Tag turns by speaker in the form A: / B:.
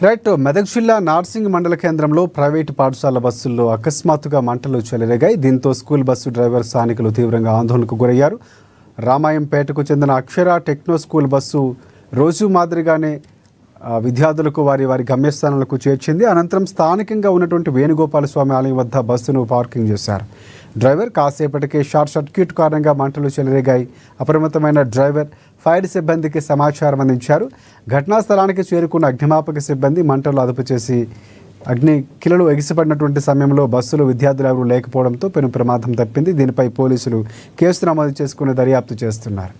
A: Right. Medak జిల్లా నార్సింగ్ మండల కేంద్రంలో ప్రైవేటు పాఠశాల బస్సుల్లో అకస్మాత్తుగా మంటలు చెలరేగాయి. దీంతో స్కూల్ బస్సు డ్రైవర్ స్థానికులు తీవ్రంగా ఆందోళనకు గురయ్యారు. రామాయంపేటకు చెందిన అక్షర టెక్నో స్కూల్ బస్సు రోజు మాదిరిగానే విద్యార్థులకు వారి గమ్యస్థానాలకు చేర్చింది. అనంతరం స్థానికంగా ఉన్నటువంటి వేణుగోపాల స్వామి ఆలయం వద్ద బస్సును పార్కింగ్ చేశారు. డ్రైవర్ కాసేపటికే షార్ట్ సర్క్యూట్ కారణంగా మంటలు చెలరేగాయి. అప్రమత్తమైన డ్రైవర్ ఫైర్ సిబ్బందికి సమాచారం అందించారు. ఘటనా స్థలానికి చేరుకున్న అగ్నిమాపక సిబ్బంది మంటలు అదుపు చేసి అగ్ని కిలలు ఎగిసిపడినటువంటి సమయంలో బస్సులో విద్యార్థులు ఎవరూ లేకపోవడంతో పెను ప్రమాదం తప్పింది. దీనిపై పోలీసులు కేసు నమోదు చేసుకుని దర్యాప్తు చేస్తున్నారు.